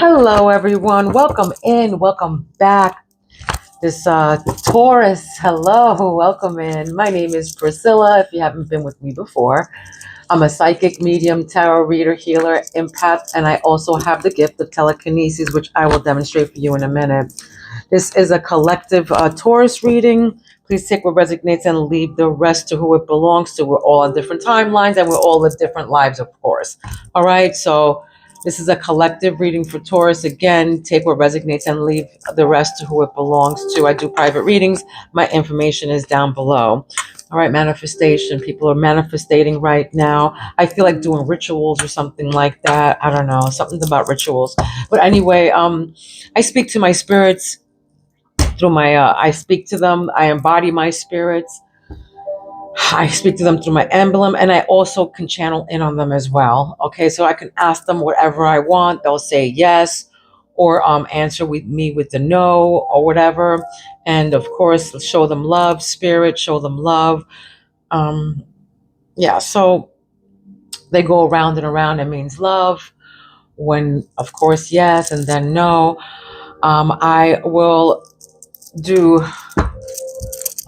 Hello, everyone. Welcome in. Welcome back. This Taurus. Hello. Welcome in. My name is Priscilla. If you haven't been with me before, I'm a psychic medium, tarot reader, healer, empath, and I also have the gift of telekinesis, which I will demonstrate for you in a minute. This is a collective Taurus reading. Please take what resonates and leave the rest to who it belongs to. We're all on different timelines and we're all live different lives, of course. All right, so this is a collective reading for Taurus. Again, take what resonates and leave the rest to who it belongs to. I do private readings. My information is down below. All right, manifestation. People are manifesting right now. I feel like doing rituals or something like that. I don't know, something about rituals. But anyway, I speak to my spirits through my I speak to them, I embody my spirits, I speak to them through my emblem, and I also can channel in on them as well. Okay, so I can ask them whatever I want. They'll say yes, or answer with me with the no or whatever. And of course, show them love, spirit, show them love. um yeah, so they go around and around. It means love when, of course, yes, and then no. I will do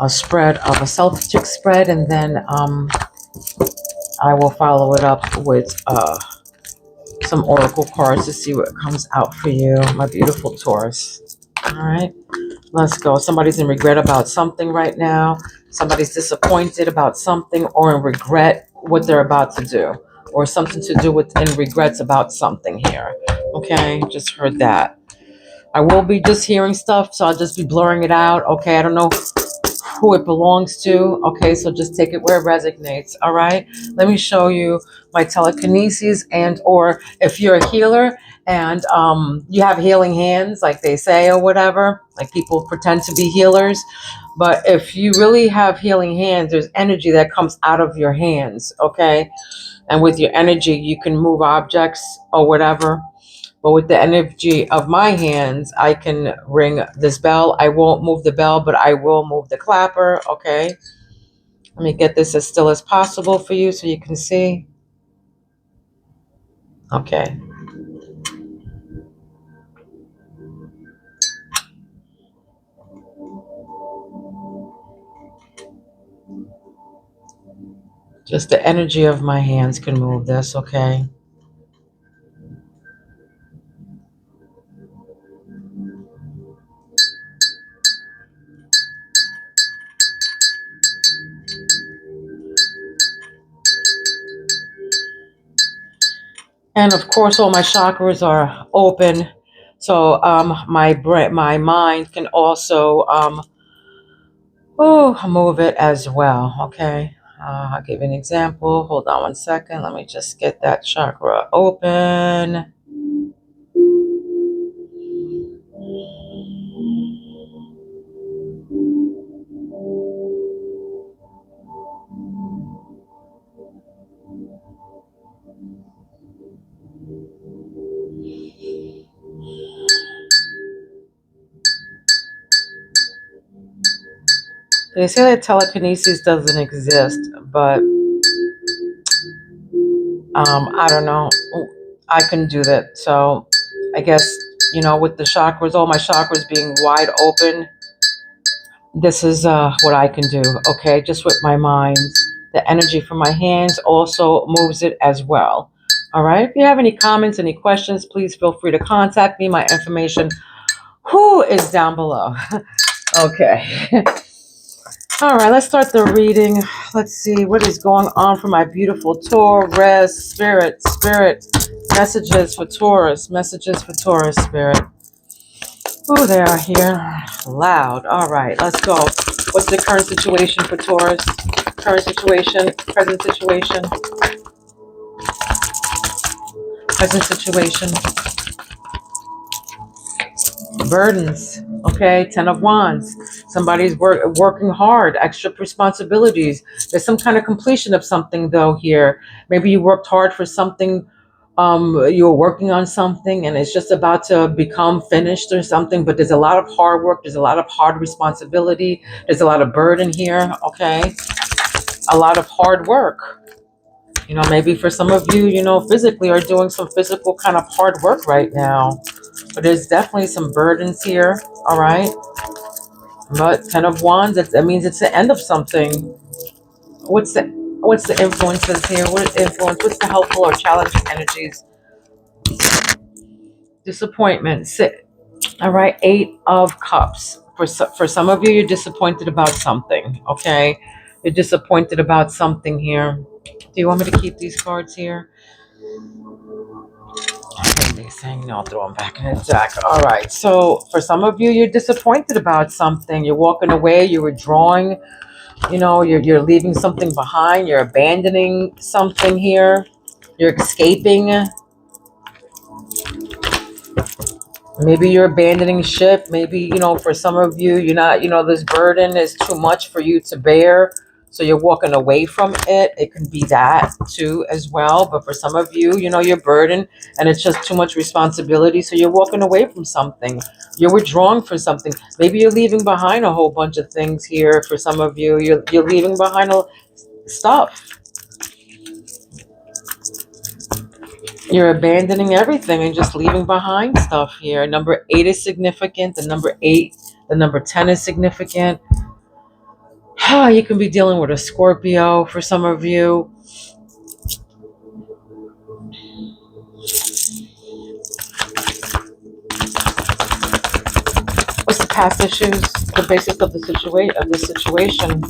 a spread of a Celtic spread, and then I will follow it up with some oracle cards to see what comes out for you, my beautiful Taurus. All right, let's go. Somebody's in regret about something right now. Somebody's disappointed about something, or in regret what they're about to do, or something to do with in regrets about something here. Okay, just heard that. I will be just hearing stuff, so I'll just be blurring it out. Okay, I don't know who it belongs to. Okay, so just take it where it resonates. All right, let me show you my telekinesis. And or if you're a healer and you have healing hands, like they say, or whatever, like people pretend to be healers, but if you really have healing hands, there's energy that comes out of your hands. Okay, and with your energy you can move objects or whatever. But with the energy of my hands, I can ring this bell. I won't move the bell, but I will move the clapper. Okay. Let me get this as still as possible for you so you can see. Okay. Just the energy of my hands can move this. Okay. And of course, all my chakras are open. So my brain, my mind can also move it as well. Okay. I'll give you an example. Hold on one second. Let me just get that chakra open. They say that telekinesis doesn't exist, but I don't know. I can do that. So I guess, with the chakras, all my chakras being wide open, this is what I can do. Okay, just with my mind. The energy from my hands also moves it as well. All right. If you have any comments, any questions, please feel free to contact me. My information is down below. Okay. All right, let's start the reading. Let's see what is going on for my beautiful Taurus spirit. Spirit, messages for Taurus. Messages for Taurus spirit. Oh, they are here. Loud. All right, let's go. What's the current situation for Taurus? Current situation, present situation, present situation. Burdens. Okay, 10 of Wands. Somebody's working hard, extra responsibilities. There's some kind of completion of something though here. Maybe you worked hard for something. You're working on something and it's just about to become finished or something, but there's a lot of hard work. There's a lot of hard responsibility. There's a lot of burden here. Okay, a lot of hard work. Maybe for some of you, physically are doing some physical kind of hard work right now. But there's definitely some burdens here, all right? But 10 of Wands, that means it's the end of something. What's the influences here? What influence? What's the helpful or challenging energies? Disappointment. All right, 8 of Cups. For some of you, you're disappointed about something, okay? You're disappointed about something here. Do you want me to keep these cards here? They're saying no, throw them back in the deck. All right, so for some of you, you're disappointed about something. You're walking away, you're withdrawing, you're leaving something behind, you're abandoning something here, you're escaping. Maybe you're abandoning ship. Maybe, for some of you, you're not, this burden is too much for you to bear. So you're walking away from it. It can be that too as well. But for some of you, you're burdened and it's just too much responsibility. So you're walking away from something. You're withdrawing from something. Maybe you're leaving behind a whole bunch of things here. For some of you, you're leaving behind stuff. You're abandoning everything and just leaving behind stuff here. Number 8 is significant. The number 10 is significant. You can be dealing with a Scorpio for some of you. What's the past issues? The basis of the situation.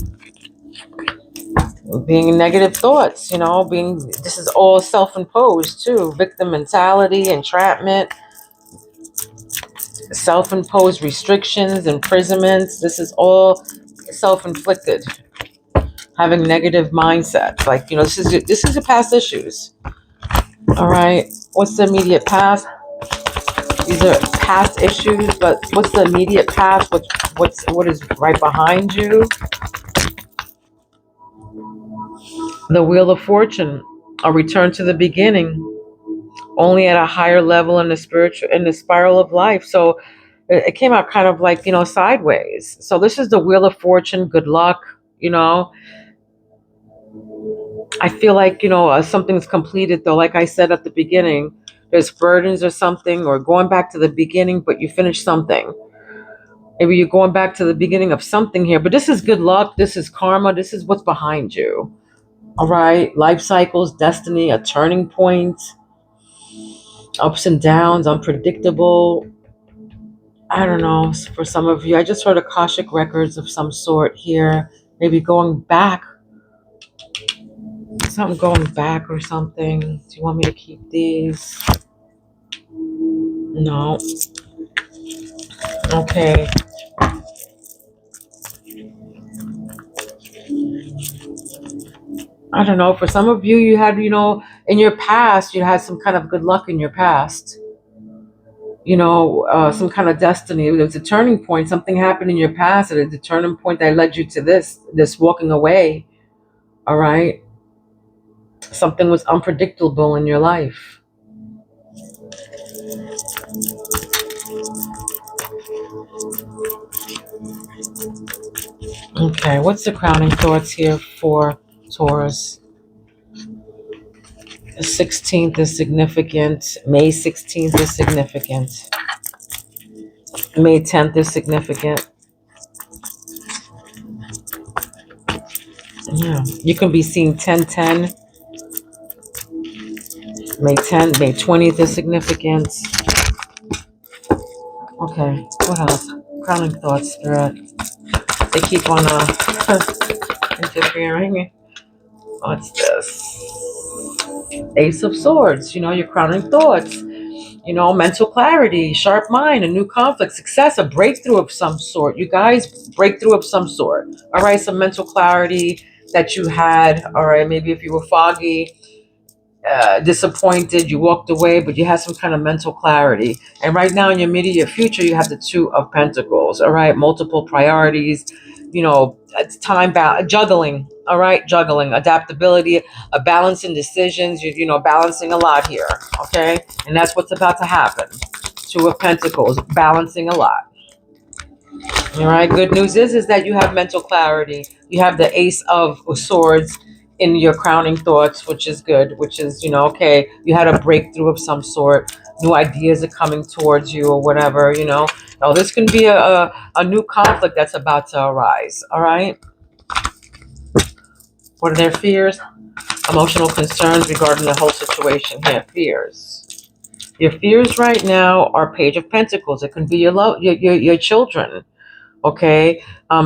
Being negative thoughts, this is all self-imposed too. Victim mentality, entrapment, self-imposed restrictions, imprisonments. This is all self-inflicted. Having negative mindsets, like this is your past issues. All right, what's the immediate past? These are past issues, but what's the immediate past? What is right behind you? The Wheel of Fortune, a return to the beginning, only at a higher level in the spiral of life. So it came out kind of like sideways. So this is the Wheel of Fortune. Good luck. I feel like, something's completed though. Like I said at the beginning, there's burdens or something, or going back to the beginning, but you finished something. Maybe you're going back to the beginning of something here, but this is good luck. This is karma. This is what's behind you. All right. Life cycles, destiny, a turning point, ups and downs, unpredictable. I don't know. For some of you, I just heard Akashic records of some sort here. Maybe going back. Something going back or something. Do you want me to keep these? No. Okay. I don't know. For some of you, you had, in your past, you had some kind of good luck in your past. Some kind of destiny. It was a turning point. Something happened in your past at a turning point that led you to this walking away. All right. Something was unpredictable in your life. Okay, what's the crowning thoughts here for Taurus? The 16th is significant. May 16th is significant. May 10th is significant. Yeah, you can be seeing 10-10. May 10th, May 20th is significant. Okay, what else? Crowning thoughts, Spirit. They keep on interfering. What's this? Ace of Swords. Your crowning thoughts. Mental clarity, sharp mind, a new conflict, success, a breakthrough of some sort. You guys, breakthrough of some sort. All right, some mental clarity that you had. All right, maybe if you were foggy, disappointed, you walked away, but you had some kind of mental clarity. And right now in your immediate future, you have the Two of Pentacles. All right, multiple priorities, it's time juggling. All right, juggling, adaptability, a balance in decisions. Balancing a lot here. Okay, and that's what's about to happen. Two of Pentacles, balancing a lot. All right, good news is that you have mental clarity. You have the Ace of Swords in your crowning thoughts, which is good, which is, okay, you had a breakthrough of some sort. new ideas are coming towards you or whatever, you know. Now, this can be a new conflict that's about to arise, all right? What are their fears? Emotional concerns regarding the whole situation here. Fears. Your fears right now are Page of Pentacles. It can be your children. Okay,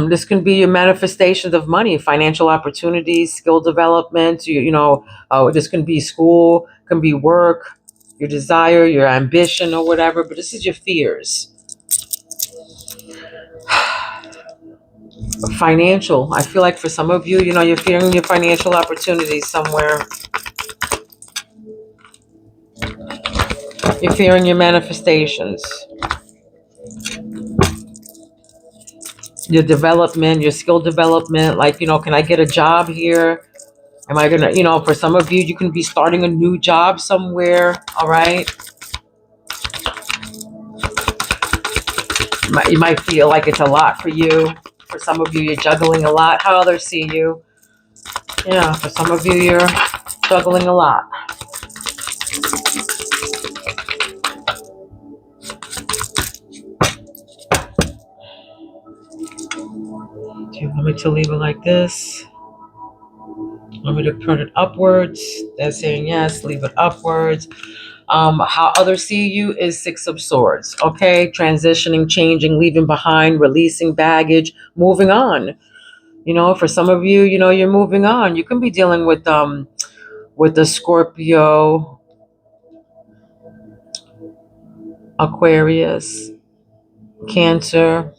this can be your manifestations of money, financial opportunities, skill development. This can be school, can be work, your desire, your ambition, or whatever. But this is your fears. Financial. I feel like for some of you, you're fearing your financial opportunities somewhere. You're fearing your manifestations, your development, your skill development. Like, can I get a job here? Am I gonna, for some of you, you can be starting a new job somewhere, all right? You might feel like it's a lot for you. For some of you, you're juggling a lot. How others see you. Yeah, for some of you, you're juggling a lot. Do you want me to leave it like this? Want me to turn it upwards? They're saying yes, leave it upwards. How others see you is Six of Swords. Okay, transitioning, changing, leaving behind, releasing baggage, moving on. For some of you, you're moving on. You can be dealing with the Scorpio, Aquarius, Cancer.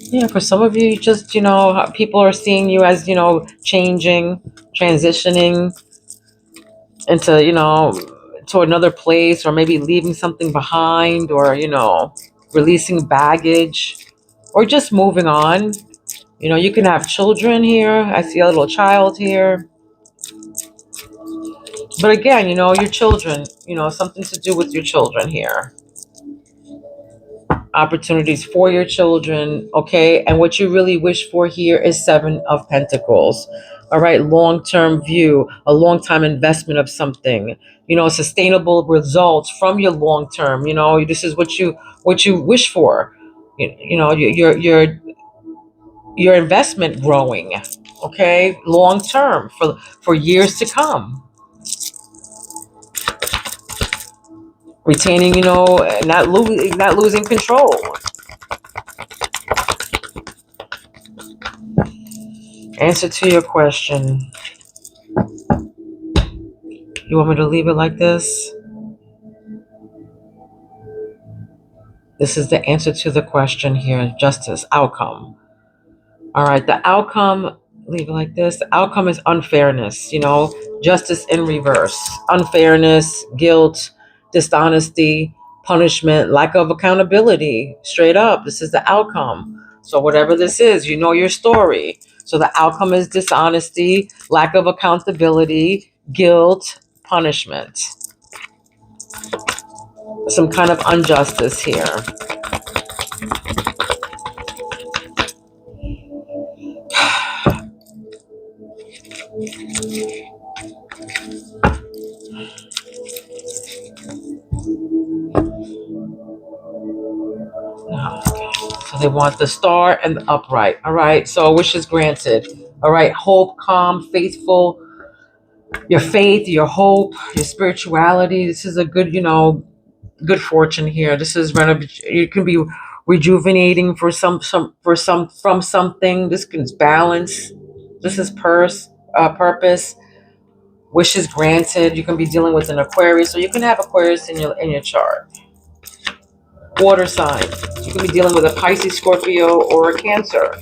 Yeah, for some of you, just, people are seeing you as, changing, transitioning into, to another place, or maybe leaving something behind, or, releasing baggage, or just moving on. You can have children here. I see a little child here. But again, your children, something to do with your children here. Opportunities for your children, okay? And what you really wish for here is Seven of Pentacles. All right, long-term view, a long-time investment of something, sustainable results from your long-term. This is what you wish for. Your investment growing, okay, long-term for years to come. Retaining, not losing control. Answer to your question. You want me to leave it like this? This is the answer to the question here. Justice, outcome. All right, the outcome, leave it like this. The outcome is unfairness, justice in reverse. Unfairness, guilt, dishonesty, punishment, lack of accountability. Straight up, this is the outcome. So whatever this is, your story. So the outcome is dishonesty, lack of accountability, guilt, punishment. Some kind of injustice here. Okay. So they want the star and the upright. All right. So wishes granted. All right. Hope, calm, faithful. Your faith, your hope, your spirituality. This is a good, good fortune here. This is you can be rejuvenating for from something. This can balance. This is purpose. Wishes granted. You can be dealing with an Aquarius, so you can have Aquarius in your chart. Water sign. You can be dealing with a Pisces, Scorpio, or a Cancer.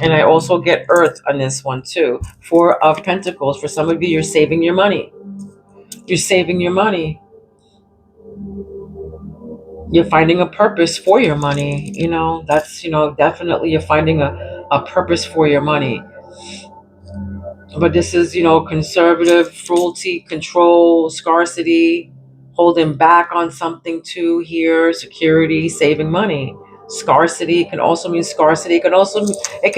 And I also get Earth on this one too. Four of Pentacles. For some of you, you're saving your money. You're saving your money. You're finding a purpose for your money. That's, definitely you're finding a purpose for your money. But this is, conservative, cruelty, control, scarcity, holding back on something too here, security, saving money. Scarcity can also mean scarcity. It can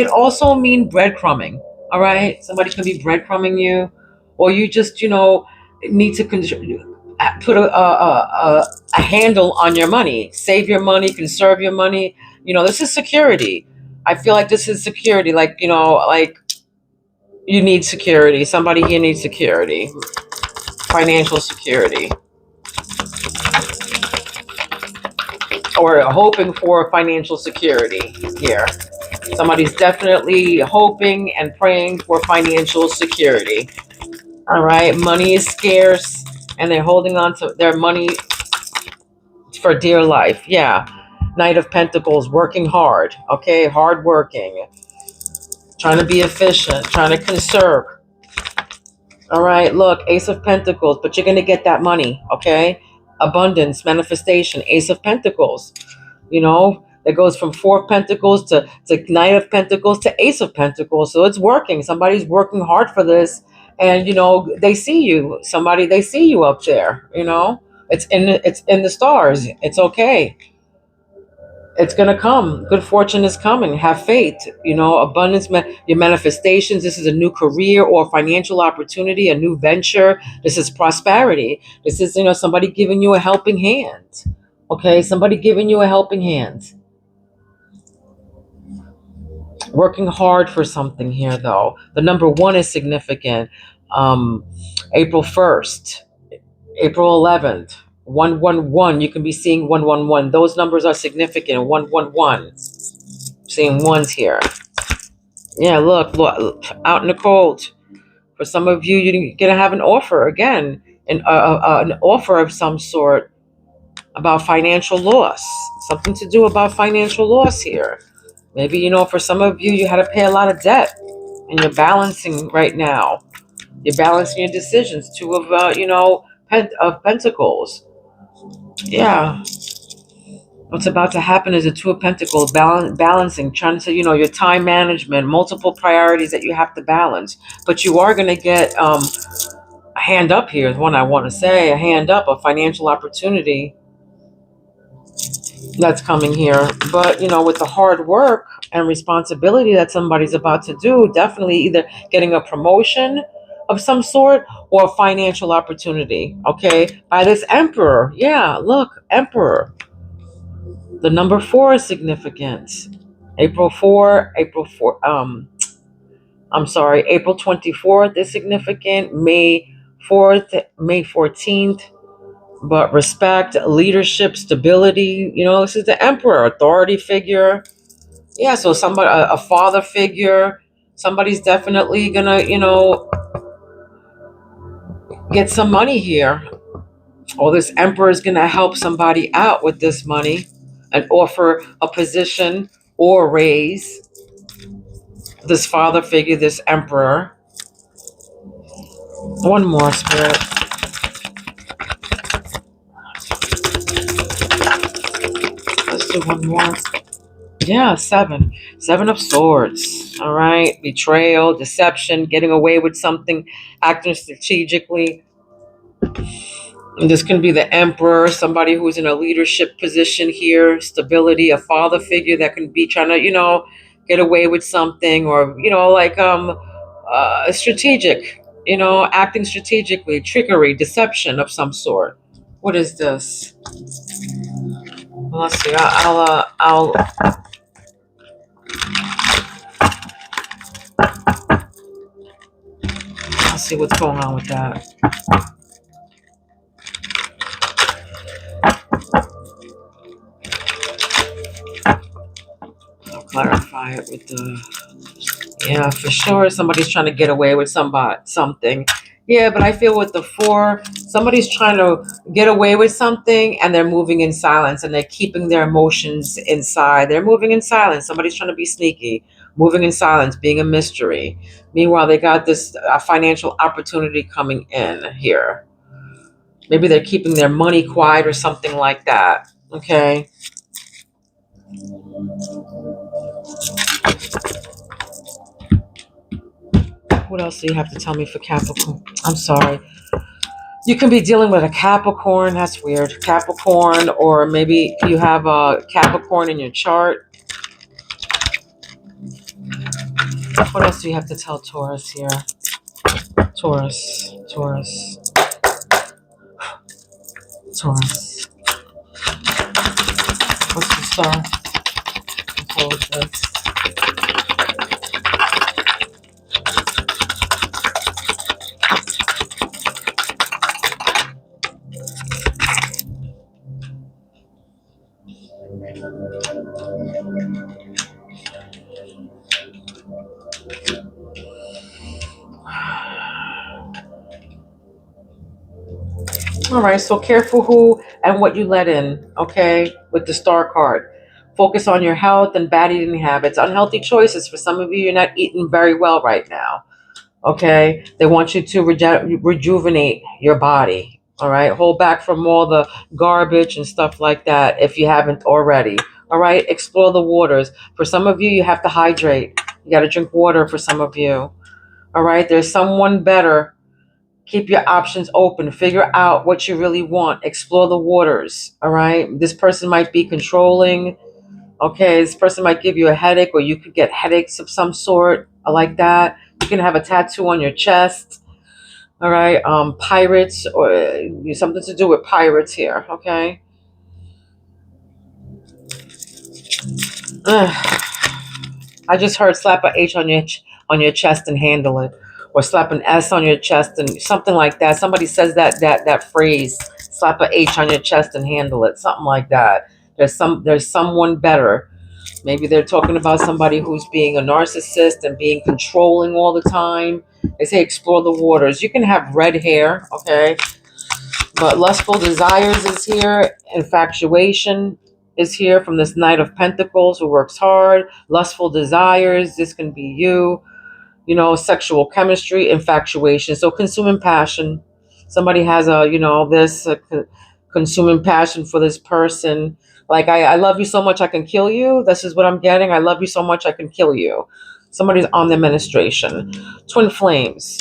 also mean breadcrumbing. All right, somebody can be breadcrumbing you, or you just need to put a handle on your money, save your money, conserve your money. This is security. I feel like this is security. Like like you need security. Somebody here needs security, financial security, or hoping for financial security here. Somebody's definitely hoping and praying for financial security. All right, money is scarce and they're holding on to their money for dear life. Yeah. Knight of Pentacles, working hard. Okay, hard working, trying to be efficient, trying to conserve. All right, look, Ace of Pentacles, but you're going to get that money. Okay, abundance, manifestation, Ace of Pentacles. It goes from Four of Pentacles to Knight of Pentacles to Ace of Pentacles. So it's working. Somebody's working hard for this. And, they see you. They see you up there. It's in the stars. It's okay. It's going to come. Good fortune is coming. Have faith. Abundance, your manifestations. This is a new career or financial opportunity, a new venture. This is prosperity. This is, somebody giving you a helping hand. Okay, somebody giving you a helping hand. Working hard for something here, though. The number 1 is significant. April 1st, April 11th, 111. You can be seeing 111. Those numbers are significant. 111. Seeing ones here. Yeah, look, out in the cold. For some of you, you're going to have an offer again, an offer of some sort about financial loss. Something to do about financial loss here. Maybe, for some of you, you had to pay a lot of debt and you're balancing right now. You're balancing your decisions. Two of, of Pentacles. Yeah. What's about to happen is a Two of Pentacles, balancing, trying to, your time management, multiple priorities that you have to balance. But you are going to get a hand up here is one I want to say. A hand up, a financial opportunity that's coming here. But, with the hard work and responsibility that somebody's about to do, definitely either getting a promotion of some sort or a financial opportunity. Okay. By this Emperor. Yeah. Look, Emperor. The number 4 is significant. April 24th is significant. May 4th, May 14th. But respect, leadership, stability, this is the Emperor, authority figure. Yeah, so somebody, a father figure, somebody's definitely gonna, get some money here. Or this Emperor is gonna help somebody out with this money and offer a position or raise. This father figure, this Emperor. One more, Spirit. Let's do one more. Yeah, 7. 7 of Swords. All right. Betrayal, deception, getting away with something, acting strategically. And this can be the Emperor, somebody who's in a leadership position here, stability, a father figure that can be trying to, get away with something, or, like strategic, acting strategically, trickery, deception of some sort. What is this? Well, let's see. I'll see what's going on with that. I'll clarify it with the, yeah, for sure. Somebody's trying to get away with something. Yeah, but I feel with the 4, somebody's trying to get away with something and they're moving in silence and they're keeping their emotions inside. They're moving in silence. Somebody's trying to be sneaky, moving in silence, being a mystery. Meanwhile, they got this financial opportunity coming in here. Maybe they're keeping their money quiet or something like that. Okay. What else do you have to tell me for Capricorn? I'm sorry. You can be dealing with a Capricorn. That's weird. Capricorn, or maybe you have a Capricorn in your chart. What else do you have to tell Taurus here? Taurus, Taurus, Taurus. What's the star? Taurus. All right, so careful who and what you let in, okay, with the star card. Focus on your health and bad eating habits. Unhealthy choices. For some of you, you're not eating very well right now, okay? They want you to rejuvenate your body, all right? Hold back from all the garbage and stuff like that if you haven't already, all right? Explore the waters. For some of you, you have to hydrate. You got to drink water for some of you, all right? There's someone better. Keep your options open. Figure out what you really want. Explore the waters. All right. This person might be controlling. Okay. This person might give you a headache, or you could get headaches of some sort. I like that. You can have a tattoo on your chest. All right. Pirates, or something to do with pirates here. Okay. I just heard slap a H on your chest and handle it, or slap an S on your chest and something like that. Somebody says that phrase, slap a H on your chest and handle it, something like that. There's someone better. Maybe they're talking about somebody who's being a narcissist and being controlling all the time. They say explore the waters. You can have red hair, okay, but lustful desires is here. Infatuation is here from this Knight of Pentacles, who works hard. Lustful desires, this can be you. Sexual chemistry, infatuation. So consuming passion. Somebody has consuming passion for this person. Like, I love you so much I can kill you. This is what I'm getting. I love you so much I can kill you. Somebody's on the administration. Twin flames.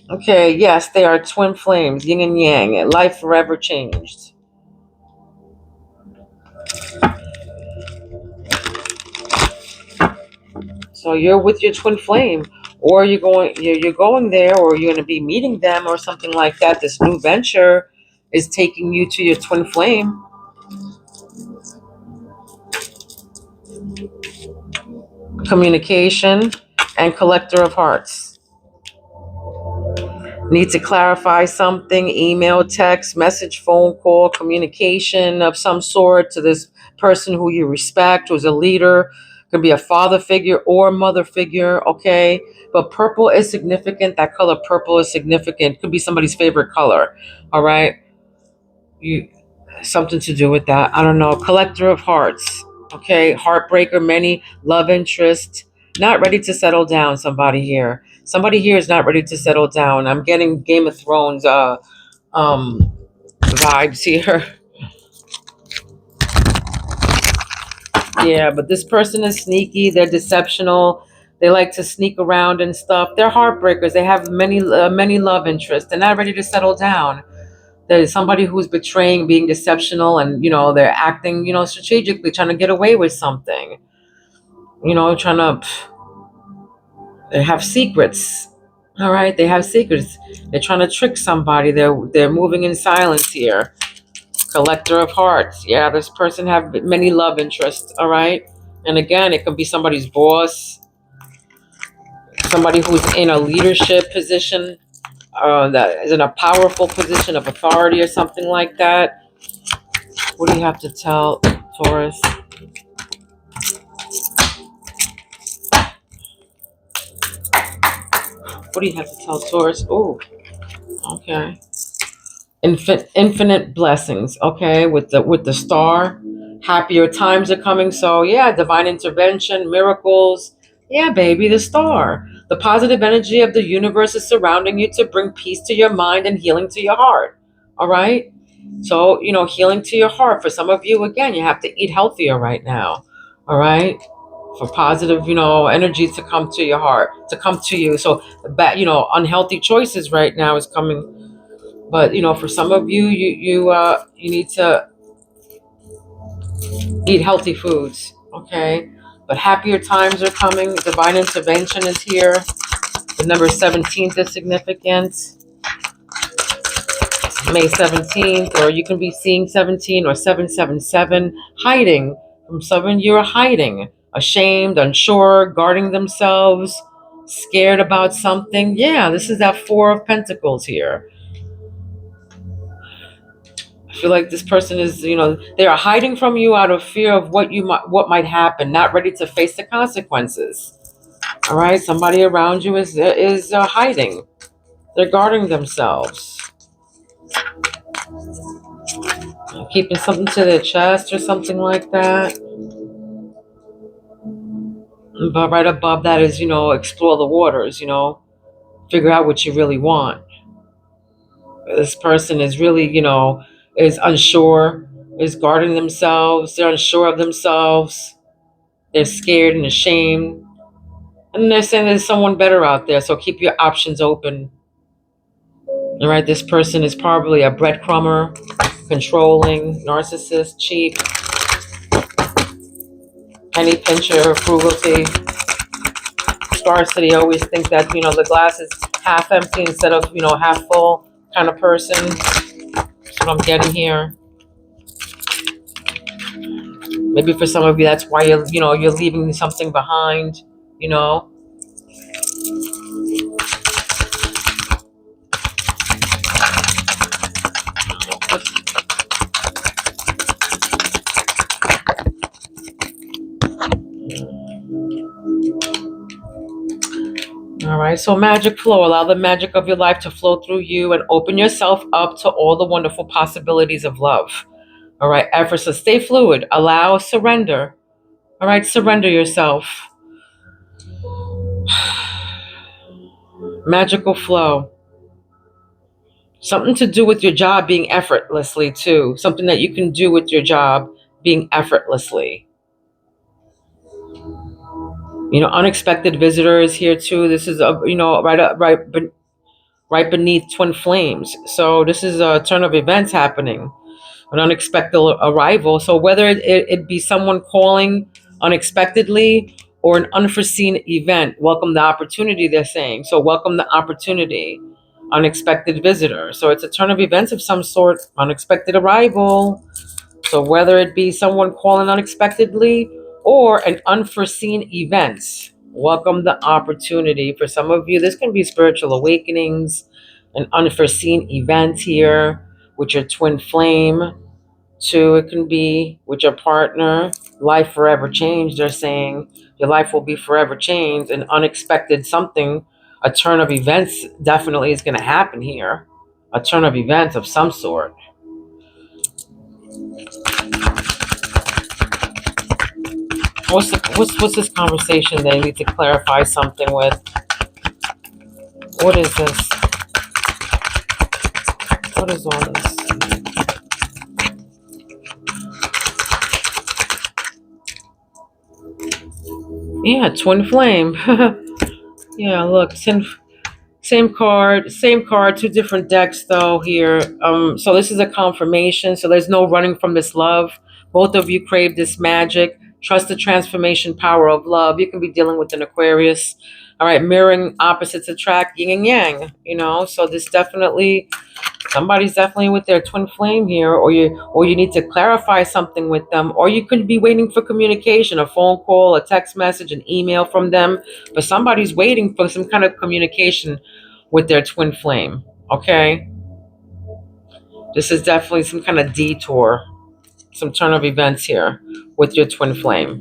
Okay, yes, they are twin flames, yin and yang. Life forever changed. So you're with your twin flame, or you're going there, or you're going to be meeting them, or something like that. This new venture is taking you to your twin flame. Communication and collector of hearts. Need to clarify something, email, text, message, phone call, communication of some sort to this person who you respect, who's a leader. Could be a father figure or a mother figure, okay? But purple is significant. That color purple is significant. Could be somebody's favorite color, all right? You Something to do with that. I don't know. Collector of hearts, okay? Heartbreaker, many love interest. Not ready to settle down, somebody here. Somebody here is not ready to settle down. I'm getting Game of Thrones vibes here. Yeah, but this person is sneaky. They're deceptional. They like to sneak around and stuff. They're heartbreakers. They have many love interests. They're not ready to settle down. There's somebody who's betraying, being deceptional, and they're acting, strategically, trying to get away with something. Trying to. They have secrets. All right, they have secrets. They're trying to trick somebody. They're moving in silence here. Collector of hearts. Yeah, this person have many love interests. All right, and again, it could be somebody's boss, somebody who's in a leadership position, that is in a powerful position of authority or something like that. What do you have to tell Taurus? What do you have to tell Taurus? Oh, okay. Infinite blessings. Okay, with the star, happier times are coming. So yeah, divine intervention, miracles. Yeah, baby, the star. The positive energy of the universe is surrounding you to bring peace to your mind and healing to your heart. All right. So healing to your heart. For some of you, again, you have to eat healthier right now. All right. For positive, energy to come to your heart, to come to you. So unhealthy choices right now is coming. But for some of you, you need to eat healthy foods. Okay. But happier times are coming. Divine intervention is here. The number 17th is significant. May 17th, or you can be seeing 17 or 777, hiding from someone. You're hiding, ashamed, unsure, guarding themselves, scared about something. Yeah, this is that Four of Pentacles here. I feel like this person is, they are hiding from you out of fear of what might happen, not ready to face the consequences. All right, somebody around you is hiding. They're guarding themselves, keeping something to their chest or something like that. But right above that is, explore the waters, figure out what you really want. This person is really, is unsure, is guarding themselves. They're unsure of themselves. They're scared and ashamed. And they're saying there's someone better out there, so keep your options open. All right, this person is probably a breadcrumber, controlling, narcissist, cheap, penny pincher, frugality, scarcity. Always think that, the glass is half empty instead of, half full kind of person. That's what I'm getting here. Maybe for some of you, that's why you're leaving something behind, All right, so magic flow. Allow the magic of your life to flow through you and open yourself up to all the wonderful possibilities of love. All right, efforts to stay fluid. Allow surrender. All right, surrender yourself. Magical flow. Something to do with your job being effortlessly too. Something that you can do with your job being effortlessly. Unexpected visitors here too. This is right beneath twin flames. So this is a turn of events happening, an unexpected arrival. So whether it be someone calling unexpectedly or an unforeseen event, welcome the opportunity, they're saying. So welcome the opportunity, unexpected visitor. So it's a turn of events of some sort, unexpected arrival. So whether it be someone calling unexpectedly or an unforeseen event, welcome the opportunity. For some of you, this can be spiritual awakenings, an unforeseen event here with your twin flame. Two, it can be with your partner. Life forever changed, they're saying. Your life will be forever changed. An unexpected something, a turn of events definitely is going to happen here. A turn of events of some sort. What's this conversation they need to clarify something with? What is this? What is all this? Yeah, twin flame. Yeah, look, same card, two different decks though here. So this is a confirmation. So there's no running from this love. Both of you crave this magic. Trust the transformation power of love. You can be dealing with an Aquarius. All right, mirroring opposites attract, yin and yang, so this definitely, somebody's definitely with their twin flame here, or you need to clarify something with them, or you could be waiting for communication, a phone call, a text message, an email from them, but somebody's waiting for some kind of communication with their twin flame. Okay, this is definitely some kind of detour, some turn of events here with your twin flame.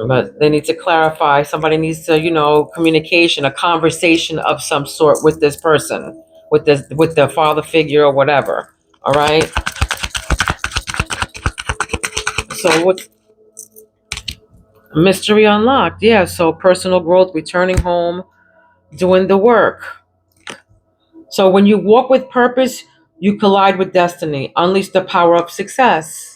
But they need to clarify. Somebody needs to, communication, a conversation of some sort with this person, with the father figure or whatever. All right. So what's mystery unlocked? Yeah. So personal growth, returning home, doing the work. So when you walk with purpose, you collide with destiny. Unleash the power of success.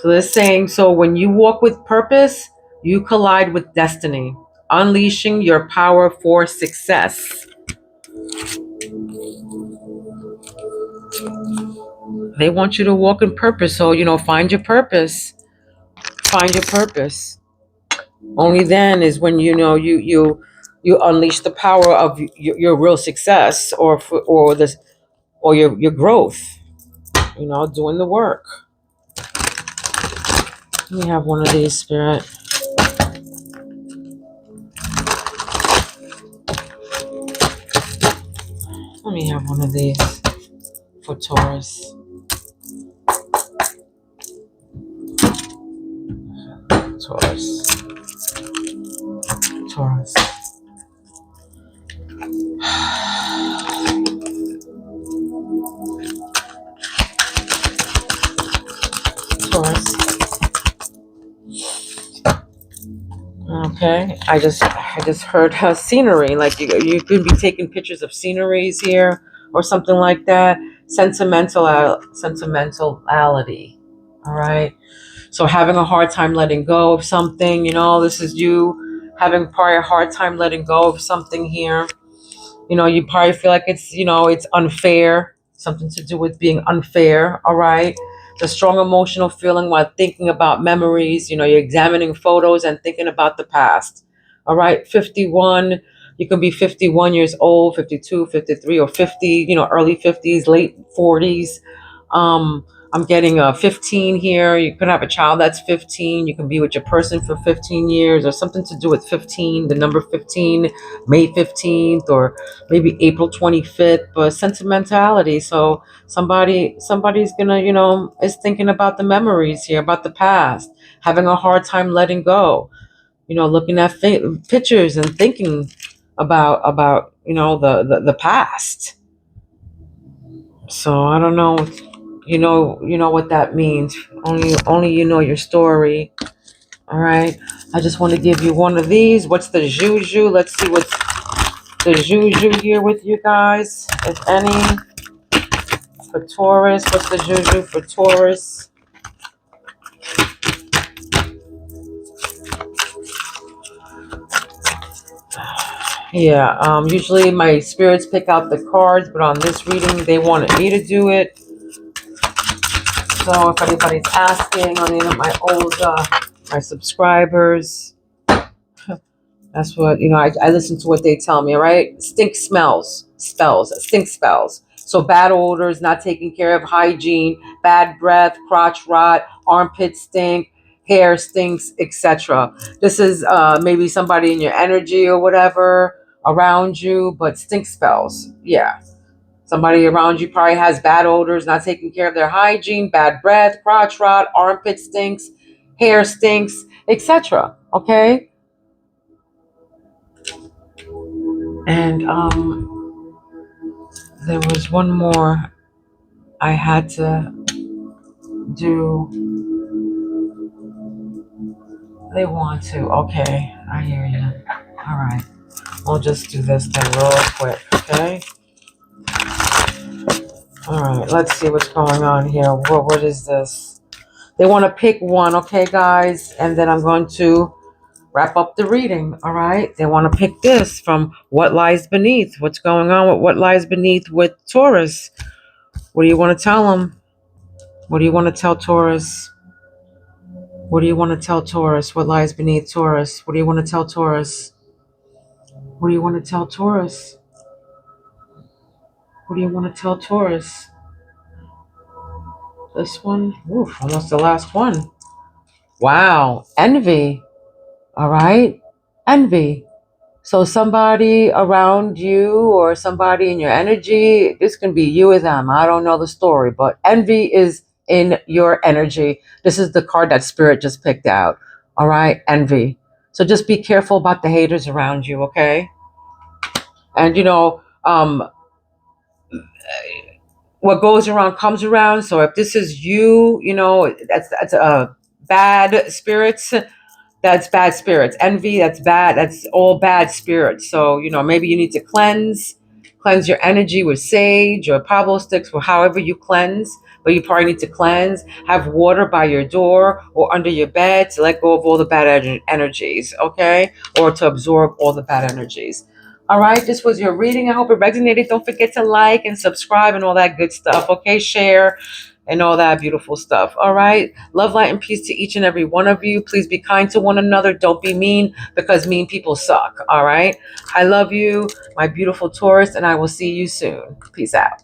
So they're saying, so when you walk with purpose, you collide with destiny, unleashing your power for success. They want you to walk in purpose. So, find your purpose. Find your purpose. Only then is when you unleash the power of your real success, or your growth. Doing the work. Let me have one of these, Spirit. Let me have one of these for Taurus. Taurus. Taurus. Taurus. Okay. I just heard scenery. Like you could be taking pictures of sceneries here or something like that. Sentimentality. All right. So having a hard time letting go of something, this is you having probably a hard time letting go of something here. You probably feel like it's unfair, something to do with being unfair, all right? The strong emotional feeling while thinking about memories, you're examining photos and thinking about the past, all right? 51, you can be 51 years old, 52, 53, or 50, early 50s, late 40s. I'm getting a 15 here. You could have a child that's 15. You can be with your person for 15 years or something to do with 15, the number 15, May 15th, or maybe April 25th, but sentimentality. So somebody's gonna, is thinking about the memories here, about the past, having a hard time letting go, looking at pictures and thinking about the past. So I don't know, what that means. Only your story. All right. I just want to give you one of these. What's the juju? Let's see what's the juju here with you guys, if any, for Taurus. What's the juju for Taurus? Yeah, usually my spirits pick out the cards, but on this reading, they wanted me to do it. So if anybody's asking on any of my old, my subscribers, that's what, I listen to what they tell me, all right? Stink stink spells. So bad odors, not taking care of hygiene, bad breath, crotch rot, armpit stink, hair stinks, etc. This is maybe somebody in your energy or whatever around you, but stink spells. Yeah. Somebody around you probably has bad odors, not taking care of their hygiene, bad breath, crotch rot, armpit stinks, hair stinks, etc. Okay? And there was one more I had to do. They want to. Okay, I hear you. All right. We'll just do this then real quick, okay? All right, let's see what's going on here. What is this? They want to pick one, okay, guys? And then I'm going to wrap up the reading, all right? They want to pick this from What Lies Beneath. What's going on with What Lies Beneath with Taurus? What do you want to tell them? What do you want to tell Taurus? What do you want to tell Taurus? What lies beneath Taurus? What do you want to tell Taurus? What do you want to tell Taurus? What do you want to tell Taurus? This one? Oof, almost the last one. Wow. Envy. All right. Envy. So somebody around you or somebody in your energy, this can be you or them. I don't know the story, but envy is in your energy. This is the card that Spirit just picked out. All right. Envy. So just be careful about the haters around you, okay? And what goes around comes around. So if this is you, that's bad spirits. That's bad spirits. Envy, that's bad. That's all bad spirits. So maybe you need to cleanse your energy with sage or Pablo sticks, or however you cleanse. But you probably need to cleanse. Have water by your door or under your bed to let go of all the bad energies, okay? Or to absorb all the bad energies. All right, this was your reading. I hope it resonated. Don't forget to like and subscribe and all that good stuff, okay? Share. and all that beautiful stuff. All right. Love, light, and peace to each and every one of you. Please be kind to one another. Don't be mean, because mean people suck. All right. I love you, my beautiful Taurus, and I will see you soon. Peace out.